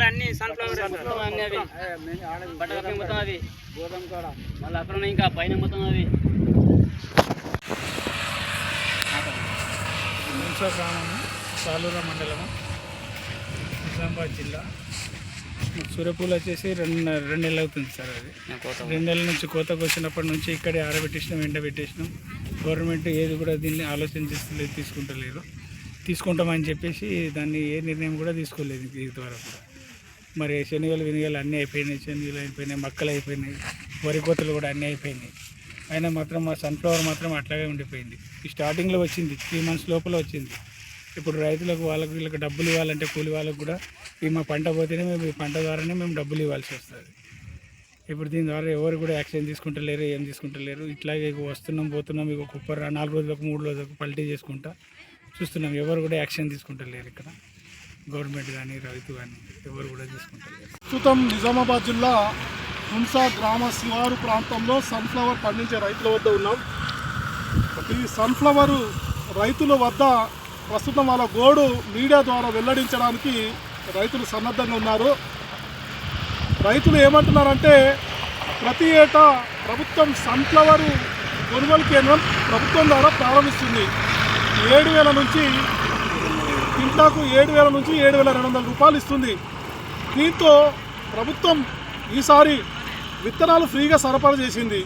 అన్ని సన్ఫ్లవర్ అన్ని అవి బట్టలపై మొత్తం అవి గోధుమ కూడా మళ్ళీ అక్కడ ఇంకా పైన మొత్తం అవి. మున్సా గ్రామము, సాలూరు మండలము, నిజామాబాద్ జిల్లా. సూర్యపూలు వచ్చేసి రెండు నెలలు అవుతుంది సార్. అది 2 నెలల నుంచి కోతకు వచ్చినప్పటి నుంచి ఇక్కడే ఆరబెట్టేసినాం, ఎండబెట్టేసినాం. గవర్నమెంట్ ఏది కూడా దీన్ని ఆలోచించలేదు, తీసుకుంటామని చెప్పేసి దాన్ని ఏ నిర్ణయం కూడా తీసుకోలేదు ఇంతవరకు కూడా. మరి శనగలు అన్నీ అయిపోయినాయి, శనగలు అయిపోయినాయి, మక్కలు అయిపోయినాయి, వరి కోతలు కూడా అన్నీ అయిపోయినాయి. అయినా మాత్రం మా సన్ఫ్లవర్ మాత్రం అట్లాగే ఉండిపోయింది. ఈ స్టార్టింగ్లో వచ్చింది, 3 months లోపల వచ్చింది. ఇప్పుడు రైతులకు వీళ్ళకి డబ్బులు ఇవ్వాలంటే కూలి వాళ్ళకు కూడా ఈ మా పంట పోతేనే మేము ఈ పంట ద్వారానే మేము డబ్బులు ఇవ్వాల్సి వస్తుంది. ఇప్పుడు దీని ద్వారా ఎవరు కూడా యాక్షన్ తీసుకుంటలేరు, ఏం తీసుకుంటలేరు. ఇట్లాగే వస్తున్నాం పోతున్నాం, ఇక కుప్పర్ 4 రోజులకు 3 రోజులకు పల్టీ చేసుకుంటా చూస్తున్నాం. ఎవరు కూడా యాక్షన్ తీసుకుంటలేరు. ఇక్కడ గవర్నమెంట్ కానీ రైతు కానీ ఎవరు కూడా తీసుకుంటలేరు. ప్రస్తుతం నిజామాబాద్ జిల్లా హుంసా గ్రామ శివారు ప్రాంతంలో సన్ఫ్లవర్ పండించే రైతుల వద్ద ఉన్నాం. ఈ సన్ఫ్లవర్ రైతుల వద్ద ప్రస్తుతం వాళ్ళ గోడు మీడియా ద్వారా వెల్లడించడానికి రైతులు సన్నద్ధంగా ఉన్నారు. రైతులు ఏమంటున్నారంటే ప్రతి ఏటా ప్రభుత్వం సన్ఫ్లవర్ కొనుగోలు కేంద్రం ప్రభుత్వం ద్వారా ప్రారంభిస్తుంది. 7,000 నుంచి క్వింటాకు 7,000 నుంచి 7,200 రూపాయలు ఇస్తుంది. దీంతో ప్రభుత్వం ఈసారి విత్తనాలు ఫ్రీగా సరఫరా చేసింది.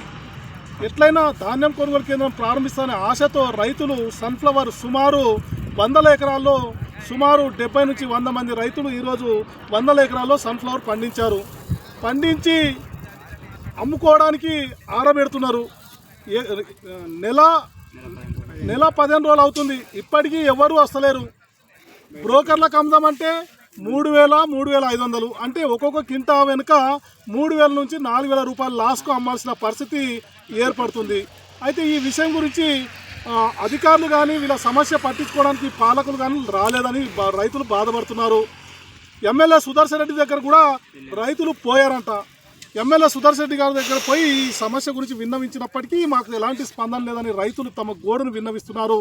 ఎట్లయినా ధాన్యం కొనుగోలు కేంద్రం ప్రారంభిస్తానే ఆశతో రైతులు సన్ఫ్లవర్ సుమారు 100 ఎకరాల్లో సుమారు 70 నుంచి 100 మంది రైతులు ఈరోజు 100 ఎకరాల్లో సన్ఫ్లవర్ పండించారు. పండించి అమ్ముకోవడానికి ఆరబెడుతున్నారు. నెల 15 రోజులు అవుతుంది, ఇప్పటికీ ఎవరు వస్తలేరు. బ్రోకర్లకు అమ్ముదామంటే 3,000, 3,500 అంటే ఒక్కొక్క కింటా వెనుక 3,000 నుంచి 4,000 రూపాయలు లాస్కు అమ్మాల్సిన పరిస్థితి ఏర్పడుతుంది. అయితే ఈ విషయం గురించి అధికారులు కానీ వీళ్ళ సమస్య పట్టించుకోవడానికి పాలకులు కానీ రాలేదని రైతులు బాధపడుతున్నారు. ఎమ్మెల్యే సుదర్శన్ రెడ్డి దగ్గర కూడా రైతులు పోయారంట. ఎమ్మెల్యే సుదర్శన్ రెడ్డి గారి దగ్గర పోయి ఈ సమస్య గురించి విన్నవించినప్పటికీ మాకు ఎలాంటి స్పందన లేదని రైతులు తమ గోడును విన్నవిస్తున్నారు.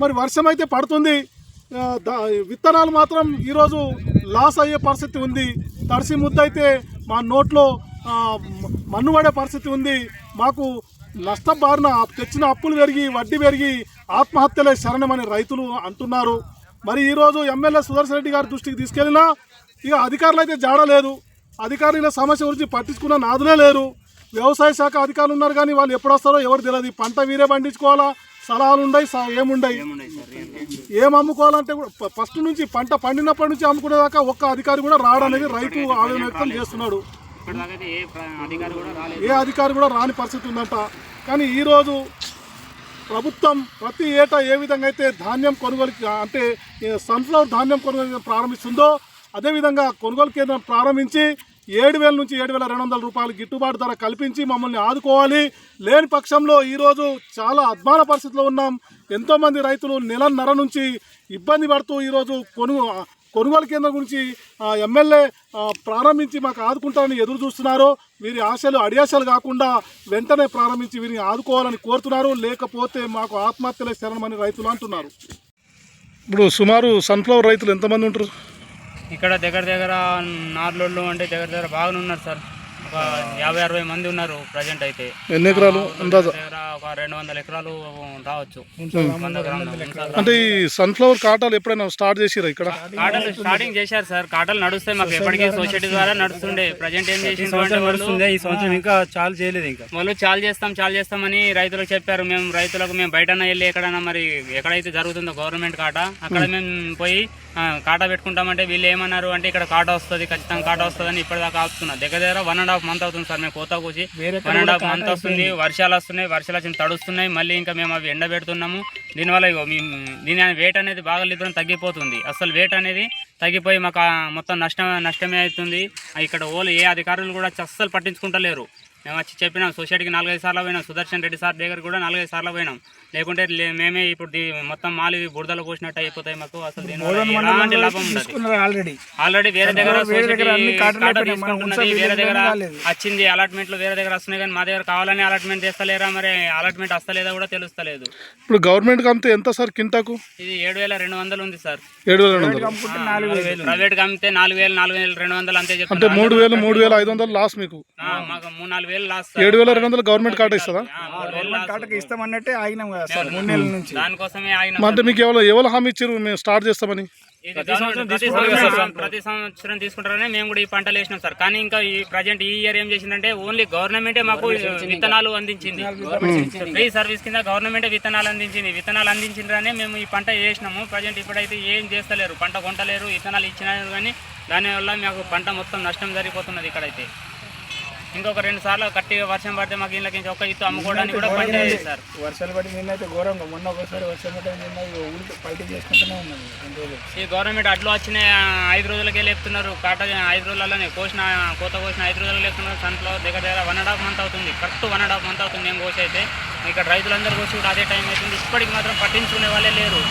మరి వర్షం అయితే పడుతుంది, విత్తనాలు మాత్రం ఈరోజు లాస్ అయ్యే పరిస్థితి ఉంది. తడిసి ముద్దయితే మా నోట్లో మన్నుపడే పరిస్థితి ఉంది. మాకు నష్టం బారిన తెచ్చిన అప్పులు పెరిగి వడ్డీ పెరిగి ఆత్మహత్యలే శరణమని రైతులు అంటున్నారు. మరి ఈరోజు ఎమ్మెల్యే సుదర్శన్ రెడ్డి గారి దృష్టికి తీసుకెళ్ళినా ఇక అధికారులు అయితే జాడలేదు. అధికారుల సమస్య గురించి పట్టించుకున్న నాదులే లేరు. వ్యవసాయ శాఖ అధికారులు ఉన్నారు కానీ వాళ్ళు ఎప్పుడు వస్తారో ఎవరు తెలియదు. పంట వీరే పండించుకోవాలా, స్థలాలు ఉండయి, ఏముండయి, ఏం అమ్ముకోవాలంటే ఫస్ట్ నుంచి పంట పండినప్పటి నుంచి అమ్ముకునేదాకా ఒక్క అధికారి కూడా రావడానికి రైతు ఆవేదన వ్యక్తం చేస్తున్నాడు. ఏ అధికారి కూడా రాని పరిస్థితి ఉందంట. కానీ ఈరోజు ప్రభుత్వం ప్రతి ఏటా ఏ విధంగా అయితే ధాన్యం కొనుగోలు అంటే సన్ఫ్లవర్ ధాన్యం కొనుగోలు ప్రారంభిస్తుందో అదేవిధంగా కొనుగోలు కేంద్రం ప్రారంభించి 7,000 నుంచి 7,200 రూపాయలు గిట్టుబాటు ధర కల్పించి మమ్మల్ని ఆదుకోవాలి. లేని పక్షంలో ఈరోజు చాలా అధ్వాన పరిస్థితిలో ఉన్నాం. ఎంతోమంది రైతులు నెలన్నర నుంచి ఇబ్బంది పడుతూ ఈరోజు కొనుగోలు కేంద్రం గురించి ఎమ్మెల్యే ప్రారంభించి మాకు ఆదుకుంటారని ఎదురు చూస్తున్నారు. వీరి ఆశలు అడియాశలు కాకుండా వెంటనే ప్రారంభించి వీరిని ఆదుకోవాలని కోరుతున్నారు. లేకపోతే మాకు ఆత్మహత్యలే శరణమని రైతులు అంటున్నారు. ఇప్పుడు సుమారు సన్ఫ్లవర్ రైతులు ఎంతమంది ఉంటారు ఇక్కడ? దగ్గర నార్లోళ్ళు అంటే దగ్గర బాగానే ఉన్నారు సార్. ఒక 50-60 మంది ఉన్నారు ప్రజెంట్ అయితే. ఎన్ని ఎకరాలు? ఒక 200 ఎకరాలు రావచ్చు. అంటే ఈ సన్ఫ్లవర్ కాటాలు ఎప్పుడైనా స్టార్ట్ చేసిరా? ఇక్కడ కాటలు స్టార్టింగ్ చేశారు సార్. కాటలు నడుస్తాయి మాకు ఎప్పటికీ సొసైటీ ద్వారా నడుస్తుండే. ప్రజెంట్ ఏం చేసింది ఈ సంవత్సరం ఇంకా చాలు చేయలేదు. ఇంకా వాళ్ళు చాలు చేస్తామని రైతులకు చెప్పారు. మేము బయటనే వెళ్ళి ఎక్కడైనా మరి ఎక్కడైతే జరుగుతుందో గవర్నమెంట్ కాట అక్కడ మేము పోయి కాటా పెట్టుకుంటామంటే వీళ్ళు ఏమన్నారు అంటే ఇక్కడ కాటా వస్తుంది, ఖచ్చితంగా కాటా వస్తుంది అని ఇప్పటిదాకా ఆపుతున్నారు. దగ్గర 1.5 month అవుతుంది సార్. మేము కోత కూసి 1.5 month వస్తుంది. వర్షాలు వస్తున్నాయి, వర్షాలు వచ్చి తడుస్తున్నాయి. మళ్ళీ ఇంకా మేము అవి ఎండబెడుతున్నాము. దీనివల్ల దీని వెయిట్ అనేది బాగా లిబరం తగ్గిపోతుంది. అసలు వెయిట్ అనేది తగ్గిపోయి మాకు మొత్తం నష్టమే అవుతుంది. ఇక్కడ ఏ అధికారులు కూడా అస్సలు పట్టించుకుంటలేరు. మేము వచ్చి చెప్పినాం సొసైటీకి 4-5 సార్లు పోయినాం, సుదర్శన్ రెడ్డి సార్ దగ్గర కూడా 4-5 సార్లు పోయినాం. లేకుంటే మేమే ఇప్పుడు మొత్తం మాలు బురదలో పోసినట్టు అయిపోతాయి మాకు. అసలు ఎలాంటి లాభం ఉండదు. ఆల్రెడీ వేరే దగ్గర ఉన్నది, వేరే దగ్గర వచ్చింది అలాట్మెంట్లు, వేరే దగ్గర వస్తున్నాయి కానీ మా దగ్గర కావాలని అలాట్మెంట్ చేస్తలేరా, మరి అలాట్మెంట్ వస్తలేదా కూడా తెలుస్తలేదు. ఇప్పుడు గవర్నమెంట్ అమ్మితే ఎంత సార్ కింటాకు? ఇది 7,200 ఉంది సార్. 7,200 ప్రైవేట్ గా అమ్మితే 4,200 అంతే చెప్తారు. అంటే 3,500 లాస్ మీకు. మాకు 3-4 లాస్. 7,200 గవర్నమెంట్ కాట ఇస్తుందా? ఇస్తామన్నట్టే ఆగినాం కదా సార్ 3 నెలల నుంచి. దానికోసమే ఆగినాం. అంటే మీకు ఎవరు హామీ ఇచ్చారు మేము స్టార్ట్ చేస్తామని? ప్రతి సంవత్సరం తీసుకుంటారని మేము కూడా ఈ పంటలు వేసినాం సార్. కానీ ఇంకా ఈ ప్రజెంట్ ఈ ఇయర్ ఏం చేసిందంటే ఓన్లీ గవర్నమెంటే మాకు విత్తనాలు అందించింది. ఫ్రీ సర్వీస్ కింద గవర్నమెంటే విత్తనాలు అందించింది. విత్తనాలు అందించిందనే మేము ఈ పంట వేసినాము. ప్రజెంట్ ఇప్పుడైతే ఏం చేస్తలేరు, పంట కొంటలేరు. విత్తనాలు ఇచ్చినారు కానీ దానివల్ల మాకు పంట మొత్తం నష్టం జరిగిపోతున్నది. ఇక్కడైతే ఇంకొక 2 సార్లు గట్టిగా వర్షం పడితే మాకు ఇళ్ళకి ఒక ఇత్తు అమ్ముకోవడానికి కూడా పంట సార్. వర్షాలు పడి నిన్నైతే ఘోరంగా, మొన్న ఒకసారి వర్షం పడి నిన్న పైకి చేసుకుంటూనే ఉన్నాం. ఈ గవర్నమెంట్ అడ్లు వచ్చిన 5 రోజులకే లేపుతున్నారు. కాట 5 రోజులలోనే కోత కోసిన 5 రోజులు లేపుతున్నారు. సన్ఫ్లవర్ దగ్గర 1.5 మంత్ అవుతుంది. కరెక్ట్ 1.5 మంత్ అవుతుంది మేము కోసి. అయితే ఇక్కడ రైతులందరూ కోసి కూడా అదే టైం అవుతుంది. ఇప్పటికి మాత్రం పట్టించుకునే వాళ్ళే లేరు.